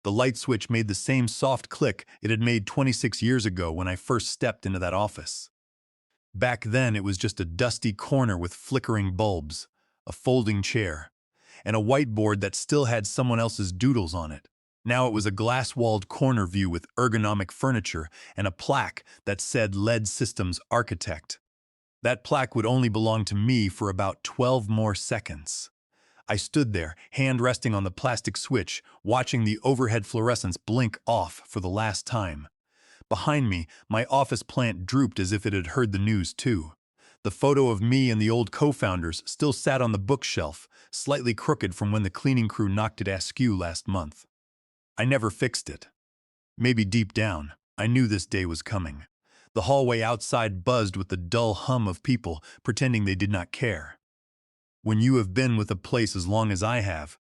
The light switch made the same soft click it had made 26 years ago when I first stepped into that office. Back then, it was just a dusty corner with flickering bulbs, a folding chair, and a whiteboard that still had someone else's doodles on it. Now it was a glass-walled corner view with ergonomic furniture and a plaque that said LED Systems Architect. That plaque would only belong to me for about 12 more seconds. I stood there, hand resting on the plastic switch, watching the overhead fluorescence blink off for the last time. Behind me, my office plant drooped as if it had heard the news too. The photo of me and the old co-founders still sat on the bookshelf, slightly crooked from when the cleaning crew knocked it askew last month. I never fixed it. Maybe deep down, I knew this day was coming. The hallway outside buzzed with the dull hum of people pretending they did not care. When you have been with a place as long as I have,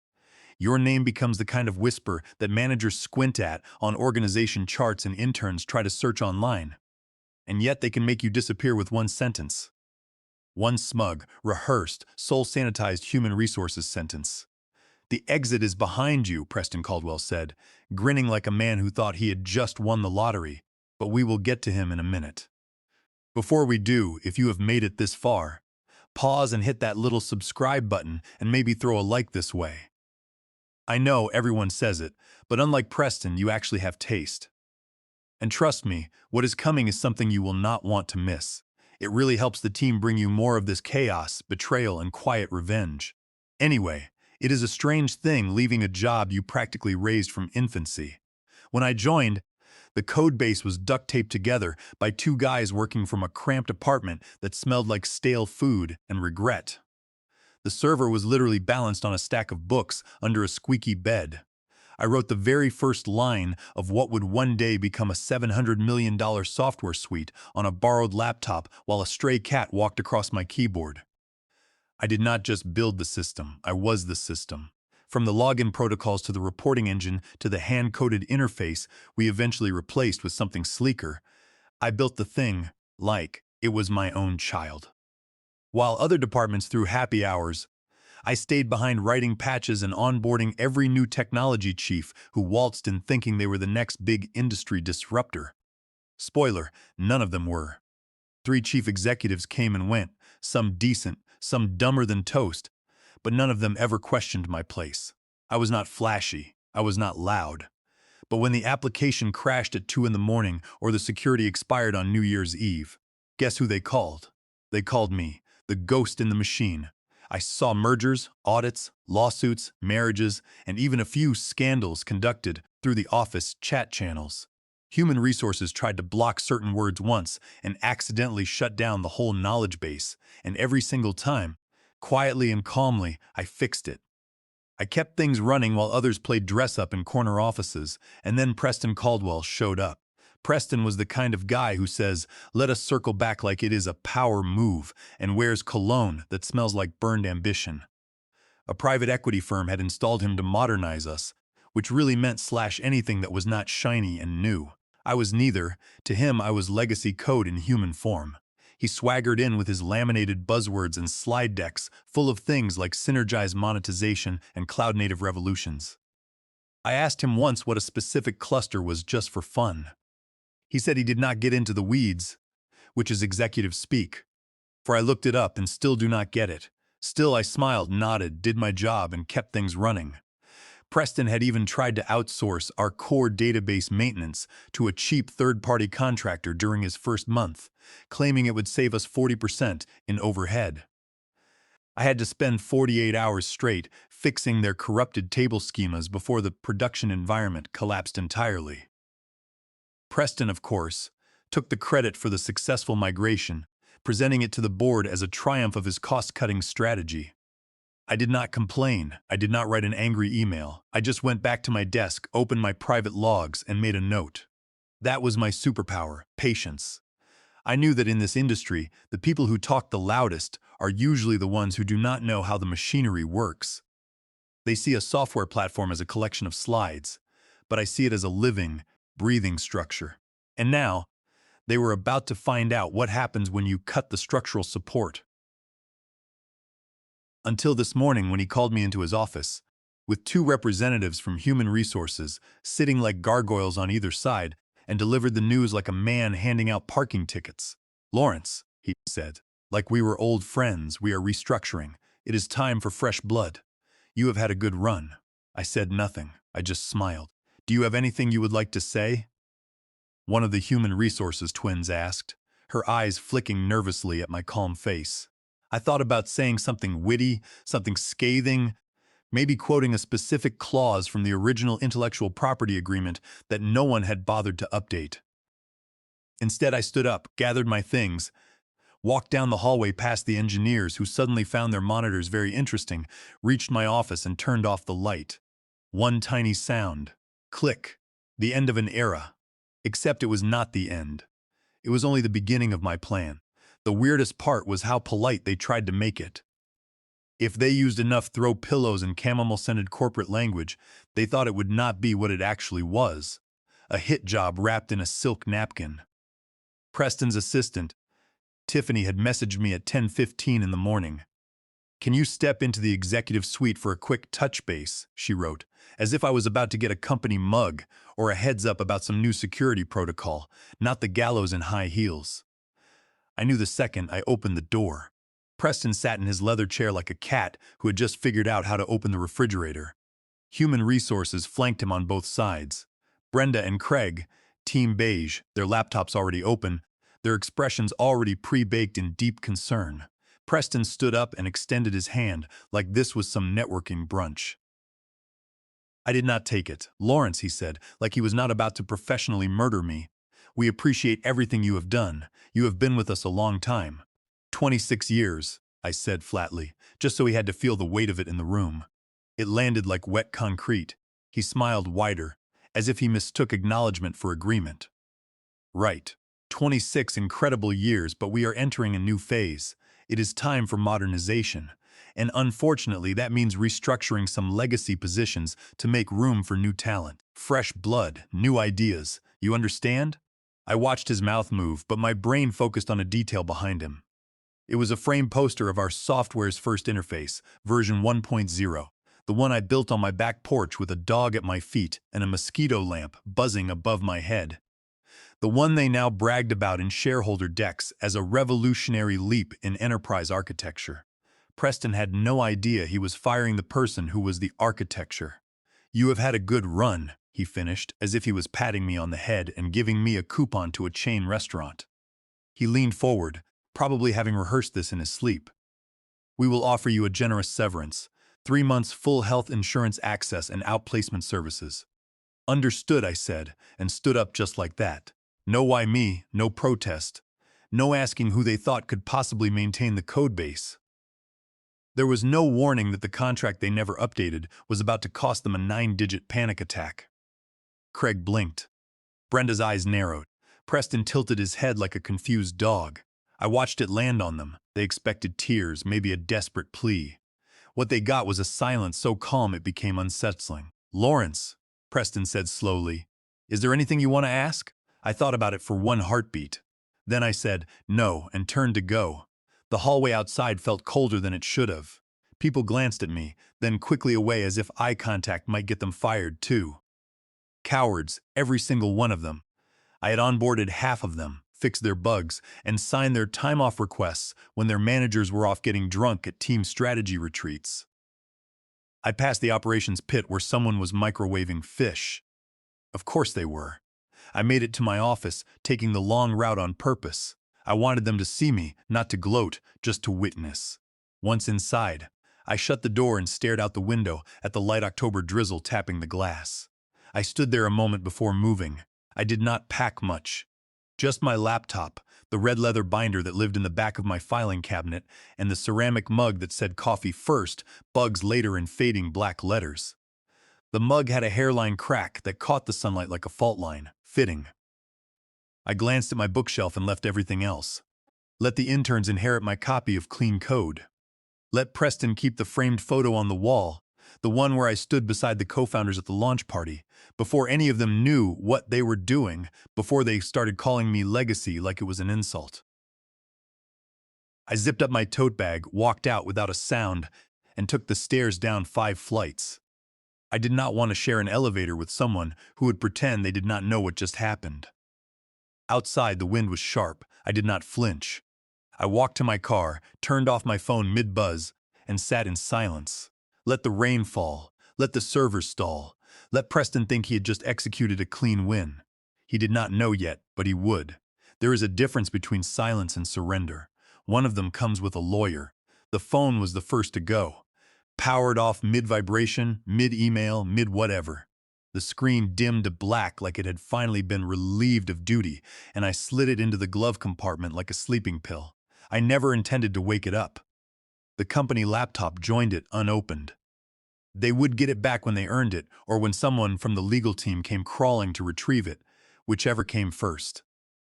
your name becomes the kind of whisper that managers squint at on organization charts and interns try to search online. And yet they can make you disappear with one sentence. One smug, rehearsed, soul-sanitized human resources sentence. "The exit is behind you," Preston Caldwell said, grinning like a man who thought he had just won the lottery, but we will get to him in a minute. Before we do, if you have made it this far, pause and hit that little subscribe button and maybe throw a like this way. I know everyone says it, but unlike Preston, you actually have taste. And trust me, what is coming is something you will not want to miss. It really helps the team bring you more of this chaos, betrayal, and quiet revenge. Anyway, it is a strange thing leaving a job you practically raised from infancy. When I joined, the code base was duct taped together by two guys working from a cramped apartment that smelled like stale food and regret. The server was literally balanced on a stack of books under a squeaky bed. I wrote the very first line of what would one day become a $700 million software suite on a borrowed laptop while a stray cat walked across my keyboard. I did not just build the system, I was the system. From the login protocols to the reporting engine to the hand-coded interface we eventually replaced with something sleeker, I built the thing like it was my own child. While other departments threw happy hours, I stayed behind writing patches and onboarding every new technology chief who waltzed in thinking they were the next big industry disruptor. Spoiler, none of them were. 3 chief executives came and went, some decent, some dumber than toast, but none of them ever questioned my place. I was not flashy, I was not loud. But when the application crashed at 2 in the morning or the security expired on New Year's Eve, guess who they called? They called me, the ghost in the machine. I saw mergers, audits, lawsuits, marriages, and even a few scandals conducted through the office chat channels. Human resources tried to block certain words once and accidentally shut down the whole knowledge base, and every single time, quietly and calmly, I fixed it. I kept things running while others played dress-up in corner offices, and then Preston Caldwell showed up. Preston was the kind of guy who says, "Let us circle back like it is a power move," and wears cologne that smells like burned ambition. A private equity firm had installed him to modernize us, which really meant slash anything that was not shiny and new. I was neither. To him, I was legacy code in human form. He swaggered in with his laminated buzzwords and slide decks full of things like synergized monetization and cloud-native revolutions. I asked him once what a specific cluster was just for fun. He said he did not get into the weeds, which is executive speak. For I looked it up and still do not get it. Still I smiled, nodded, did my job, and kept things running. Preston had even tried to outsource our core database maintenance to a cheap third-party contractor during his first month, claiming it would save us 40% in overhead. I had to spend 48 hours straight fixing their corrupted table schemas before the production environment collapsed entirely. Preston, of course, took the credit for the successful migration, presenting it to the board as a triumph of his cost-cutting strategy. I did not complain. I did not write an angry email. I just went back to my desk, opened my private logs, and made a note. That was my superpower, patience. I knew that in this industry, the people who talk the loudest are usually the ones who do not know how the machinery works. They see a software platform as a collection of slides, but I see it as a living, breathing structure. And now, they were about to find out what happens when you cut the structural support. Until this morning when he called me into his office, with two representatives from Human Resources sitting like gargoyles on either side, and delivered the news like a man handing out parking tickets. "Lawrence," he said, "like we were old friends, we are restructuring. It is time for fresh blood. You have had a good run." I said nothing. I just smiled. "Do you have anything you would like to say?" One of the Human Resources twins asked, her eyes flicking nervously at my calm face. I thought about saying something witty, something scathing, maybe quoting a specific clause from the original intellectual property agreement that no one had bothered to update. Instead, I stood up, gathered my things, walked down the hallway past the engineers who suddenly found their monitors very interesting, reached my office and turned off the light. One tiny sound. Click. The end of an era. Except it was not the end. It was only the beginning of my plan. The weirdest part was how polite they tried to make it. If they used enough throw pillows and chamomile-scented corporate language, they thought it would not be what it actually was. A hit job wrapped in a silk napkin. Preston's assistant, Tiffany, had messaged me at 10:15 in the morning. "Can you step into the executive suite for a quick touch base?" she wrote, as if I was about to get a company mug or a heads up about some new security protocol, not the gallows in high heels. I knew the second I opened the door. Preston sat in his leather chair like a cat who had just figured out how to open the refrigerator. Human Resources flanked him on both sides. Brenda and Craig, Team Beige, their laptops already open, their expressions already pre-baked in deep concern. Preston stood up and extended his hand like this was some networking brunch. I did not take it. "Lawrence," he said, like he was not about to professionally murder me, "we appreciate everything you have done. You have been with us a long time." 26 years, I said flatly, just so he had to feel the weight of it in the room. It landed like wet concrete. He smiled wider, as if he mistook acknowledgement for agreement. "Right. 26 incredible years, but we are entering a new phase. It is time for modernization. And unfortunately, that means restructuring some legacy positions to make room for new talent. Fresh blood, new ideas. You understand?" I watched his mouth move, but my brain focused on a detail behind him. It was a framed poster of our software's first interface, version 1.0, the one I built on my back porch with a dog at my feet and a mosquito lamp buzzing above my head. The one they now bragged about in shareholder decks as a revolutionary leap in enterprise architecture. Preston had no idea he was firing the person who was the architecture. "You have had a good run," he finished, as if he was patting me on the head and giving me a coupon to a chain restaurant. He leaned forward, probably having rehearsed this in his sleep. "We will offer you a generous severance, 3 months full health insurance access and outplacement services." "Understood," I said, and stood up just like that. No why me, no protest, no asking who they thought could possibly maintain the code base. There was no warning that the contract they never updated was about to cost them a 9-digit panic attack. Craig blinked. Brenda's eyes narrowed. Preston tilted his head like a confused dog. I watched it land on them. They expected tears, maybe a desperate plea. What they got was a silence so calm it became unsettling. "Lawrence," Preston said slowly, "is there anything you want to ask?" I thought about it for one heartbeat. Then I said, "No," and turned to go. The hallway outside felt colder than it should have. People glanced at me, then quickly away as if eye contact might get them fired too. Cowards, every single one of them. I had onboarded half of them, fixed their bugs, and signed their time-off requests when their managers were off getting drunk at team strategy retreats. I passed the operations pit where someone was microwaving fish. Of course they were. I made it to my office, taking the long route on purpose. I wanted them to see me, not to gloat, just to witness. Once inside, I shut the door and stared out the window at the light October drizzle tapping the glass. I stood there a moment before moving. I did not pack much. Just my laptop, the red leather binder that lived in the back of my filing cabinet, and the ceramic mug that said "Coffee first, bugs later" in fading black letters. The mug had a hairline crack that caught the sunlight like a fault line, fitting. I glanced at my bookshelf and left everything else. Let the interns inherit my copy of Clean Code. Let Preston keep the framed photo on the wall, the one where I stood beside the co-founders at the launch party, before any of them knew what they were doing, before they started calling me legacy like it was an insult. I zipped up my tote bag, walked out without a sound, and took the stairs down 5 flights. I did not want to share an elevator with someone who would pretend they did not know what just happened. Outside, the wind was sharp. I did not flinch. I walked to my car, turned off my phone mid-buzz, and sat in silence. Let the rain fall. Let the server stall. Let Preston think he had just executed a clean win. He did not know yet, but he would. There is a difference between silence and surrender. One of them comes with a lawyer. The phone was the first to go. Powered off mid-vibration, mid-email, mid-whatever. The screen dimmed to black like it had finally been relieved of duty, and I slid it into the glove compartment like a sleeping pill. I never intended to wake it up. The company laptop joined it unopened. They would get it back when they earned it, or when someone from the legal team came crawling to retrieve it, whichever came first.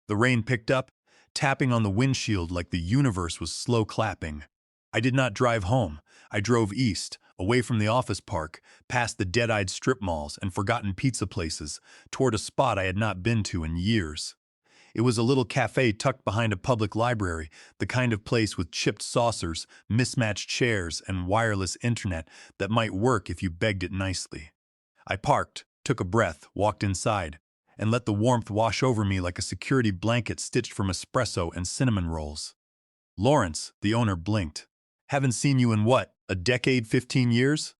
The rain picked up, tapping on the windshield like the universe was slow clapping. I did not drive home. I drove east, away from the office park, past the dead-eyed strip malls and forgotten pizza places, toward a spot I had not been to in years. It was a little cafe tucked behind a public library, the kind of place with chipped saucers, mismatched chairs, and wireless internet that might work if you begged it nicely. I parked, took a breath, walked inside, and let the warmth wash over me like a security blanket stitched from espresso and cinnamon rolls. Lawrence, the owner, blinked. Haven't seen you in what, a decade, 15 years?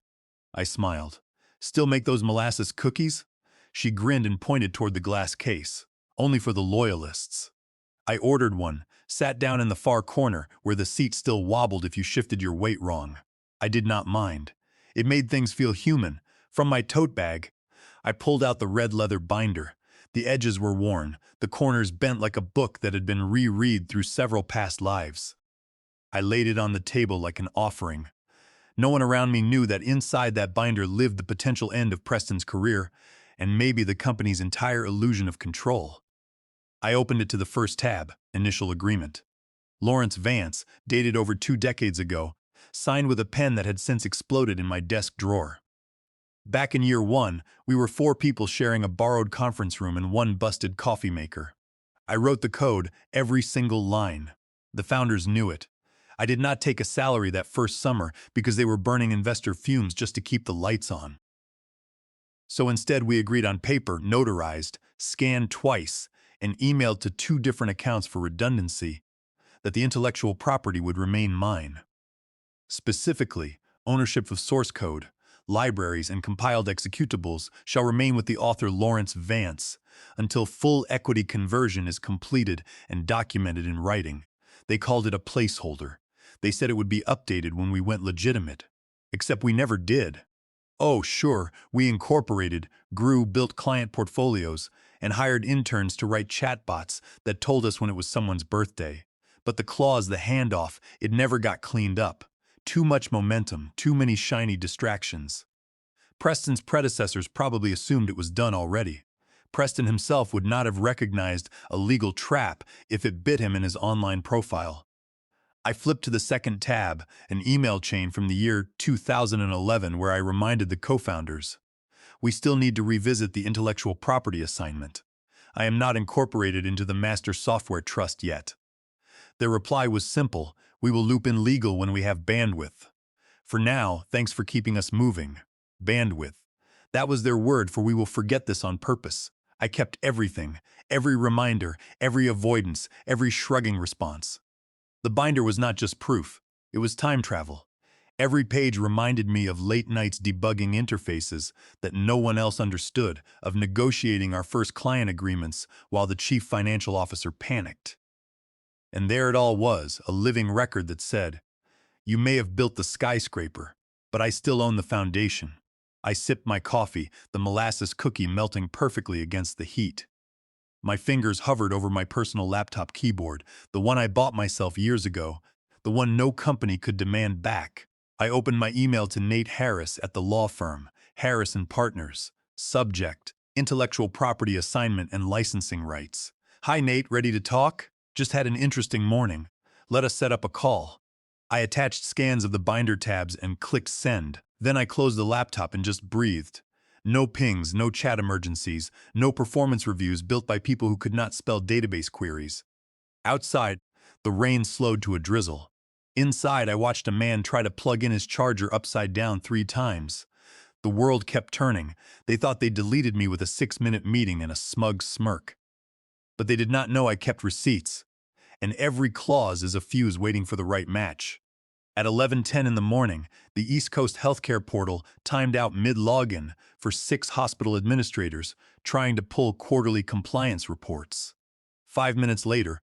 I smiled. Still make those molasses cookies? She grinned and pointed toward the glass case. Only for the loyalists. I ordered one, sat down in the far corner where the seat still wobbled if you shifted your weight wrong. I did not mind. It made things feel human. From my tote bag, I pulled out the red leather binder. The edges were worn, the corners bent like a book that had been reread through several past lives. I laid it on the table like an offering. No one around me knew that inside that binder lived the potential end of Preston's career, and maybe the company's entire illusion of control. I opened it to the first tab, Initial Agreement. Lawrence Vance, dated over 2 decades ago, signed with a pen that had since exploded in my desk drawer. Back in year 1, we were 4 people sharing a borrowed conference room and 1 busted coffee maker. I wrote the code, every single line. The founders knew it. I did not take a salary that first summer because they were burning investor fumes just to keep the lights on. So instead we agreed on paper, notarized, scanned twice, and emailed to 2 different accounts for redundancy, that the intellectual property would remain mine. Specifically, ownership of source code, libraries, and compiled executables shall remain with the author Lawrence Vance until full equity conversion is completed and documented in writing. They called it a placeholder. They said it would be updated when we went legitimate. Except we never did. Oh, sure, we incorporated, grew, built client portfolios, and hired interns to write chatbots that told us when it was someone's birthday. But the clause, the handoff, it never got cleaned up. Too much momentum, too many shiny distractions. Preston's predecessors probably assumed it was done already. Preston himself would not have recognized a legal trap if it bit him in his online profile. I flipped to the second tab, an email chain from the year 2011 where I reminded the co-founders. We still need to revisit the intellectual property assignment. I am not incorporated into the Master Software Trust yet. Their reply was simple: we will loop in legal when we have bandwidth. For now, thanks for keeping us moving. Bandwidth. That was their word for we will forget this on purpose. I kept everything, every reminder, every avoidance, every shrugging response. The binder was not just proof, it was time travel. Every page reminded me of late nights debugging interfaces that no one else understood, of negotiating our first client agreements while the chief financial officer panicked. And there it all was, a living record that said, you may have built the skyscraper, but I still own the foundation. I sipped my coffee, the molasses cookie melting perfectly against the heat. My fingers hovered over my personal laptop keyboard, the one I bought myself years ago, the one no company could demand back. I opened my email to Nate Harris at the law firm, Harris & Partners. Subject: Intellectual Property Assignment and Licensing Rights. Hi Nate, ready to talk? Just had an interesting morning. Let us set up a call. I attached scans of the binder tabs and clicked send. Then I closed the laptop and just breathed. No pings, no chat emergencies, no performance reviews built by people who could not spell database queries. Outside, the rain slowed to a drizzle. Inside, I watched a man try to plug in his charger upside down 3 times. The world kept turning. They thought they deleted me with a 6-minute meeting and a smug smirk. But they did not know I kept receipts, and every clause is a fuse waiting for the right match. At 11:10 in the morning, the East Coast Healthcare portal timed out mid-login for 6 hospital administrators trying to pull quarterly compliance reports. 5 minutes later,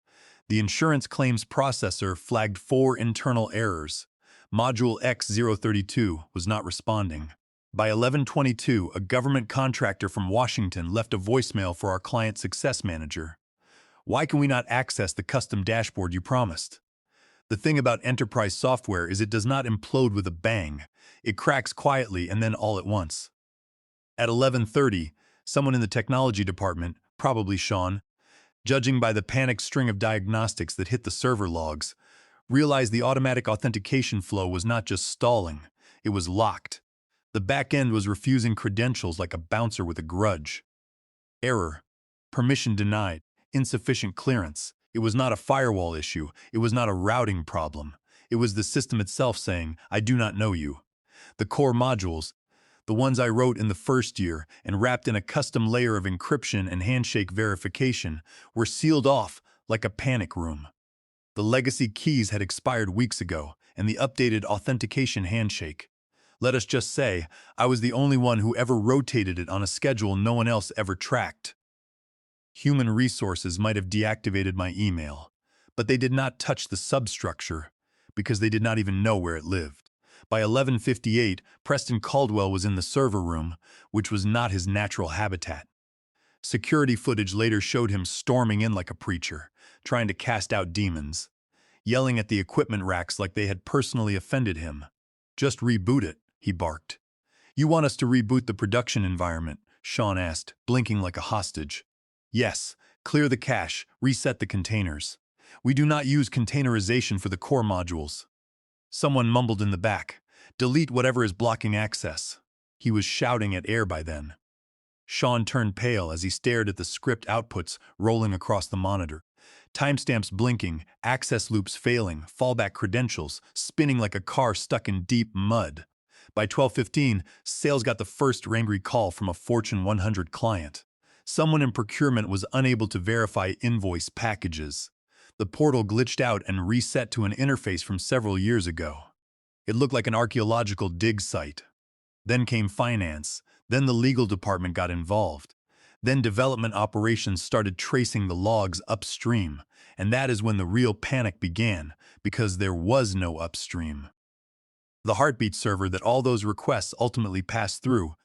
the insurance claims processor flagged 4 internal errors. Module X032 was not responding. By 11:22, a government contractor from Washington left a voicemail for our client success manager. Why can we not access the custom dashboard you promised? The thing about enterprise software is it does not implode with a bang. It cracks quietly and then all at once. At 11:30, someone in the technology department, probably Sean, judging by the panicked string of diagnostics that hit the server logs, realized the automatic authentication flow was not just stalling, it was locked. The back end was refusing credentials like a bouncer with a grudge. Error. Permission denied. Insufficient clearance. It was not a firewall issue. It was not a routing problem. It was the system itself saying, I do not know you. The core modules, the ones I wrote in the first year and wrapped in a custom layer of encryption and handshake verification, were sealed off like a panic room. The legacy keys had expired weeks ago, and the updated authentication handshake. Let us just say, I was the only one who ever rotated it on a schedule no one else ever tracked. Human resources might have deactivated my email, but they did not touch the substructure because they did not even know where it lived. By 11:58, Preston Caldwell was in the server room, which was not his natural habitat. Security footage later showed him storming in like a preacher, trying to cast out demons, yelling at the equipment racks like they had personally offended him. Just reboot it, he barked. You want us to reboot the production environment? Sean asked, blinking like a hostage. Yes, clear the cache, reset the containers. We do not use containerization for the core modules. Someone mumbled in the back, delete whatever is blocking access. He was shouting at air by then. Sean turned pale as he stared at the script outputs rolling across the monitor. Timestamps blinking, access loops failing, fallback credentials spinning like a car stuck in deep mud. By 12:15, sales got the first angry call from a Fortune 100 client. Someone in procurement was unable to verify invoice packages. The portal glitched out and reset to an interface from several years ago. It looked like an archaeological dig site. Then came finance. Then the legal department got involved. Then development operations started tracing the logs upstream, and that is when the real panic began, because there was no upstream. The heartbeat server that all those requests ultimately passed through,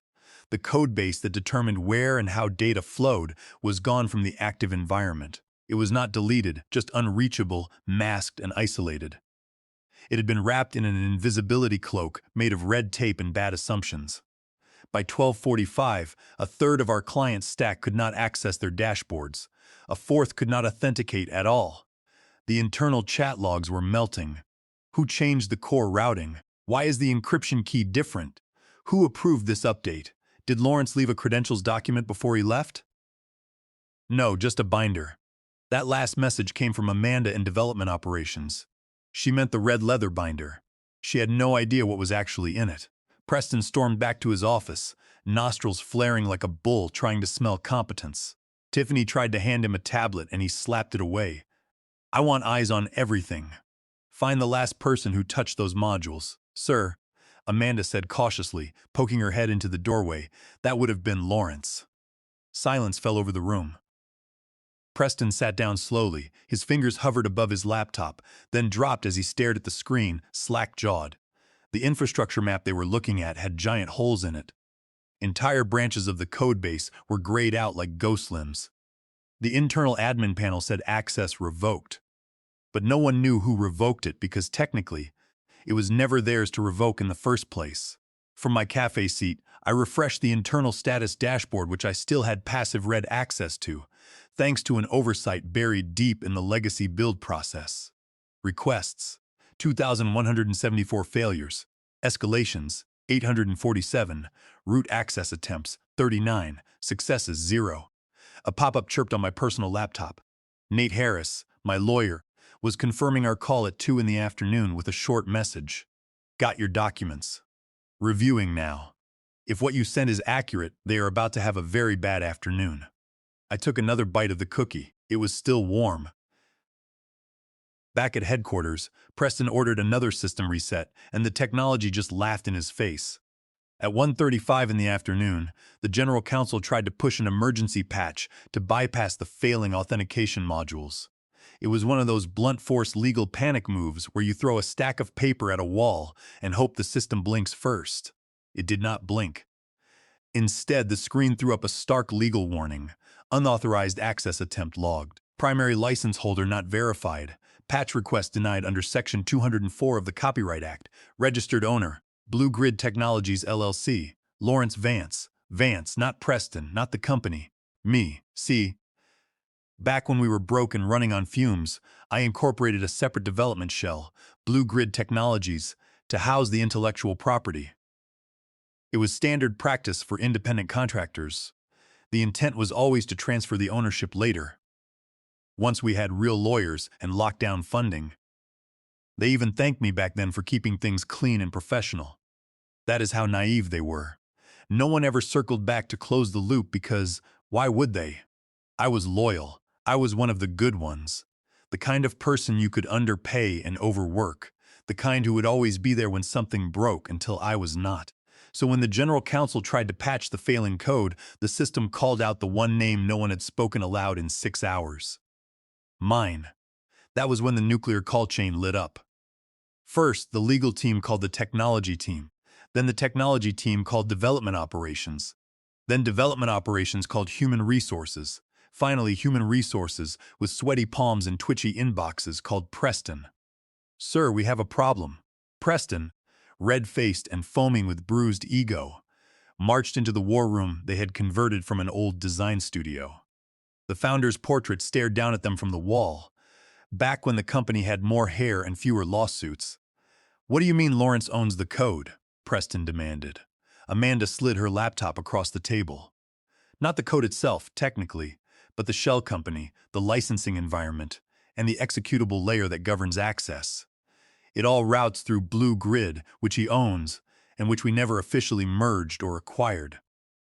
the code base that determined where and how data flowed, was gone from the active environment. It was not deleted, just unreachable, masked, and isolated. It had been wrapped in an invisibility cloak made of red tape and bad assumptions. By 12:45, a third of our client stack could not access their dashboards. A fourth could not authenticate at all. The internal chat logs were melting. Who changed the core routing? Why is the encryption key different? Who approved this update? Did Lawrence leave a credentials document before he left? No, just a binder. That last message came from Amanda in development operations. She meant the red leather binder. She had no idea what was actually in it. Preston stormed back to his office, nostrils flaring like a bull trying to smell competence. Tiffany tried to hand him a tablet and he slapped it away. I want eyes on everything. Find the last person who touched those modules. Sir, Amanda said cautiously, poking her head into the doorway. That would have been Lawrence. Silence fell over the room. Preston sat down slowly. His fingers hovered above his laptop, then dropped as he stared at the screen, slack-jawed. The infrastructure map they were looking at had giant holes in it. Entire branches of the code base were grayed out like ghost limbs. The internal admin panel said access revoked. But no one knew who revoked it because technically, it was never theirs to revoke in the first place. From my cafe seat, I refreshed the internal status dashboard which I still had passive read access to, thanks to an oversight buried deep in the legacy build process. Requests: 2,174 failures. Escalations: 847. Root access attempts: 39. Successes: 0. A pop-up chirped on my personal laptop. Nate Harris, my lawyer, was confirming our call at 2 in the afternoon with a short message. Got your documents. Reviewing now. If what you send is accurate, they are about to have a very bad afternoon. I took another bite of the cookie. It was still warm. Back at headquarters, Preston ordered another system reset, and the technology just laughed in his face. At 1:35 in the afternoon, the General Counsel tried to push an emergency patch to bypass the failing authentication modules. It was one of those blunt force legal panic moves where you throw a stack of paper at a wall and hope the system blinks first. It did not blink. Instead, the screen threw up a stark legal warning. Unauthorized access attempt logged. Primary license holder not verified. Patch request denied under Section 204 of the Copyright Act. Registered owner, Blue Grid Technologies LLC. Lawrence Vance. Vance, not Preston, not the company. Me. See? Back when we were broke and running on fumes, I incorporated a separate development shell, Blue Grid Technologies, to house the intellectual property. It was standard practice for independent contractors. The intent was always to transfer the ownership later, once we had real lawyers and locked down funding. They even thanked me back then for keeping things clean and professional. That is how naive they were. No one ever circled back to close the loop because, why would they? I was loyal. I was one of the good ones. The kind of person you could underpay and overwork. The kind who would always be there when something broke until I was not. So when the General Counsel tried to patch the failing code, the system called out the one name no one had spoken aloud in 6 hours. Mine. That was when the nuclear call chain lit up. First, the legal team called the technology team. Then the technology team called development operations. Then development operations called human resources. Finally, human resources, with sweaty palms and twitchy inboxes, called Preston. Sir, we have a problem. Preston, red-faced and foaming with bruised ego, marched into the war room they had converted from an old design studio. The founder's portrait stared down at them from the wall, back when the company had more hair and fewer lawsuits. What do you mean Lawrence owns the code? Preston demanded. Amanda slid her laptop across the table. Not the code itself, technically, but the shell company, the licensing environment, and the executable layer that governs access. It all routes through Blue Grid, which he owns, and which we never officially merged or acquired.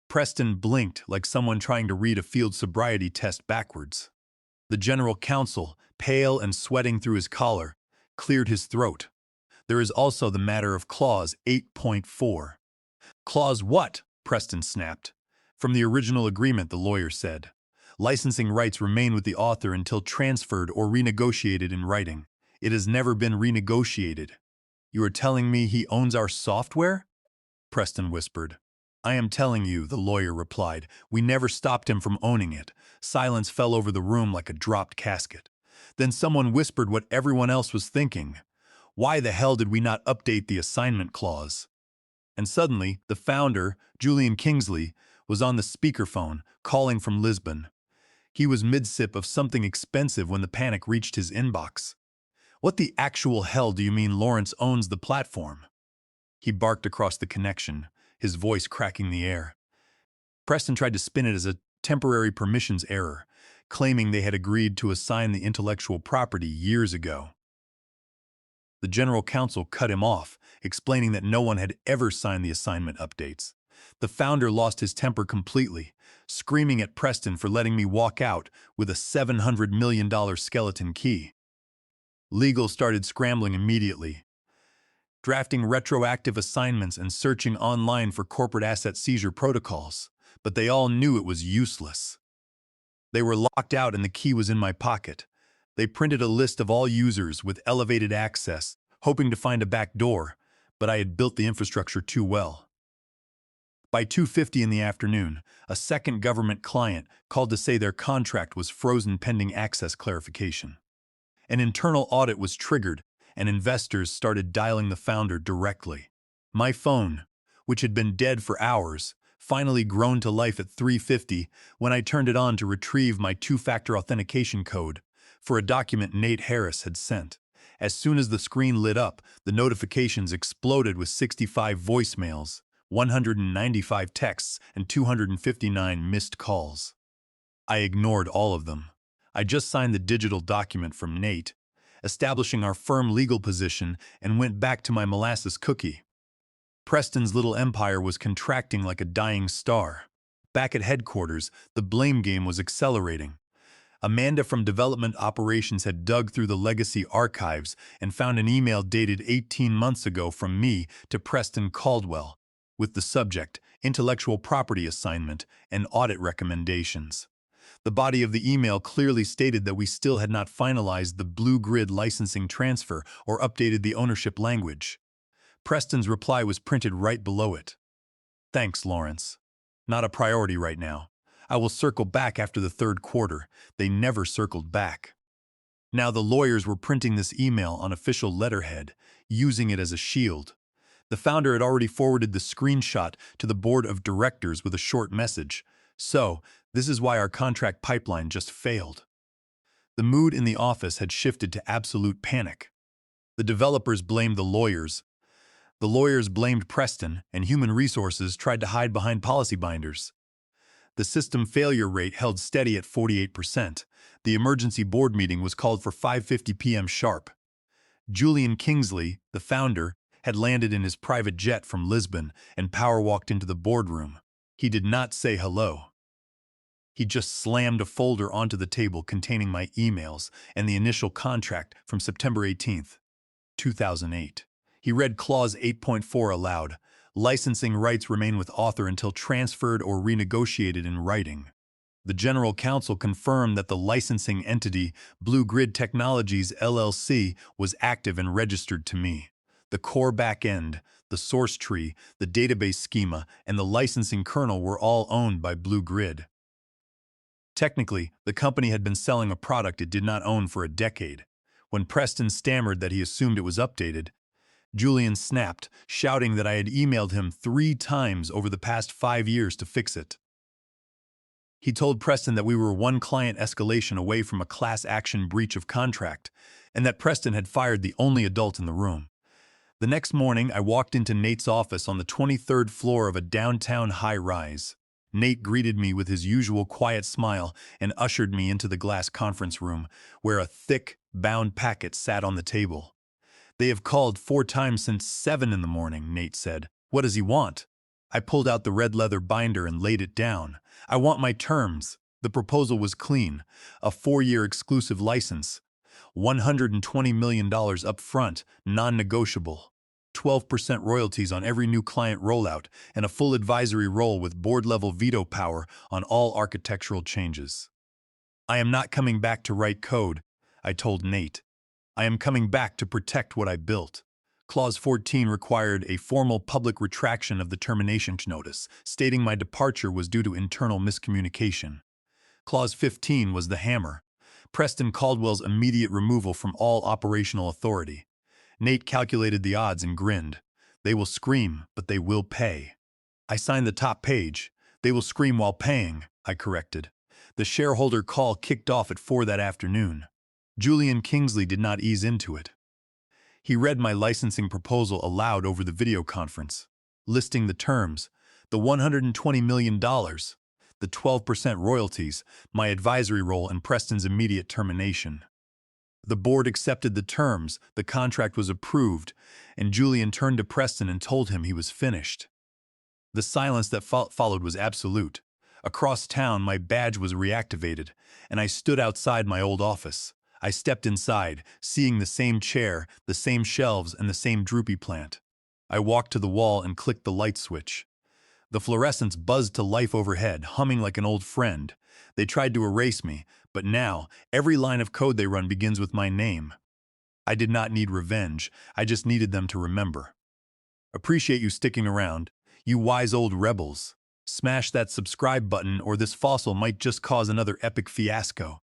Preston blinked like someone trying to read a field sobriety test backwards. The General Counsel, pale and sweating through his collar, cleared his throat. There is also the matter of Clause 8.4. Clause what? Preston snapped. From the original agreement, the lawyer said. Licensing rights remain with the author until transferred or renegotiated in writing. It has never been renegotiated. You are telling me he owns our software? Preston whispered. I am telling you, the lawyer replied. We never stopped him from owning it. Silence fell over the room like a dropped casket. Then someone whispered what everyone else was thinking. Why the hell did we not update the assignment clause? And suddenly, the founder, Julian Kingsley, was on the speakerphone, calling from Lisbon. He was mid-sip of something expensive when the panic reached his inbox. What the actual hell do you mean Lawrence owns the platform? He barked across the connection, his voice cracking the air. Preston tried to spin it as a temporary permissions error, claiming they had agreed to assign the intellectual property years ago. The General Counsel cut him off, explaining that no one had ever signed the assignment updates. The founder lost his temper completely, screaming at Preston for letting me walk out with a $700 million skeleton key. Legal started scrambling immediately, drafting retroactive assignments and searching online for corporate asset seizure protocols, but they all knew it was useless. They were locked out and the key was in my pocket. They printed a list of all users with elevated access, hoping to find a back door, but I had built the infrastructure too well. By 2:50 in the afternoon, a second government client called to say their contract was frozen pending access clarification. An internal audit was triggered, and investors started dialing the founder directly. My phone, which had been dead for hours, finally groaned to life at 3:50 when I turned it on to retrieve my two-factor authentication code for a document Nate Harris had sent. As soon as the screen lit up, the notifications exploded with 65 voicemails, 195 texts, and 259 missed calls. I ignored all of them. I just signed the digital document from Nate, establishing our firm legal position, and went back to my molasses cookie. Preston's little empire was contracting like a dying star. Back at headquarters, the blame game was accelerating. Amanda from Development Operations had dug through the legacy archives and found an email dated 18 months ago from me to Preston Caldwell, with the subject, Intellectual Property Assignment and Audit Recommendations. The body of the email clearly stated that we still had not finalized the Blue Grid licensing transfer or updated the ownership language. Preston's reply was printed right below it. Thanks, Lawrence. Not a priority right now. I will circle back after the third quarter. They never circled back. Now the lawyers were printing this email on official letterhead, using it as a shield. The founder had already forwarded the screenshot to the board of directors with a short message. So, this is why our contract pipeline just failed. The mood in the office had shifted to absolute panic. The developers blamed the lawyers blamed Preston, and human resources tried to hide behind policy binders. The system failure rate held steady at 48%. The emergency board meeting was called for 5:50 p.m. sharp. Julian Kingsley, the founder, had landed in his private jet from Lisbon and power-walked into the boardroom. He did not say hello. He just slammed a folder onto the table containing my emails and the initial contract from September 18th, 2008. He read Clause 8.4 aloud. Licensing rights remain with author until transferred or renegotiated in writing. The General Counsel confirmed that the licensing entity, Blue Grid Technologies LLC, was active and registered to me. The core backend, the source tree, the database schema, and the licensing kernel were all owned by Blue Grid. Technically, the company had been selling a product it did not own for a decade. When Preston stammered that he assumed it was updated, Julian snapped, shouting that I had emailed him 3 times over the past 5 years to fix it. He told Preston that we were one client escalation away from a class action breach of contract, and that Preston had fired the only adult in the room. The next morning, I walked into Nate's office on the 23rd floor of a downtown high-rise. Nate greeted me with his usual quiet smile and ushered me into the glass conference room, where a thick, bound packet sat on the table. "They have called 4 times since 7 in the morning," Nate said. "What does he want?" I pulled out the red leather binder and laid it down. "I want my terms." The proposal was clean. A 4-year exclusive license. $120 million up front, non-negotiable. 12% royalties on every new client rollout, and a full advisory role with board-level veto power on all architectural changes. "I am not coming back to write code," I told Nate. "I am coming back to protect what I built." Clause 14 required a formal public retraction of the termination notice, stating my departure was due to internal miscommunication. Clause 15 was the hammer. Preston Caldwell's immediate removal from all operational authority. Nate calculated the odds and grinned. "They will scream, but they will pay." I signed the top page. "They will scream while paying," I corrected. The shareholder call kicked off at 4 that afternoon. Julian Kingsley did not ease into it. He read my licensing proposal aloud over the video conference, listing the terms, the $120 million, the 12% royalties, my advisory role, and Preston's immediate termination. The board accepted the terms, the contract was approved, and Julian turned to Preston and told him he was finished. The silence that followed was absolute. Across town, my badge was reactivated, and I stood outside my old office. I stepped inside, seeing the same chair, the same shelves, and the same droopy plant. I walked to the wall and clicked the light switch. The fluorescents buzzed to life overhead, humming like an old friend. They tried to erase me, but now, every line of code they run begins with my name. I did not need revenge, I just needed them to remember. Appreciate you sticking around, you wise old rebels. Smash that subscribe button or this fossil might just cause another epic fiasco.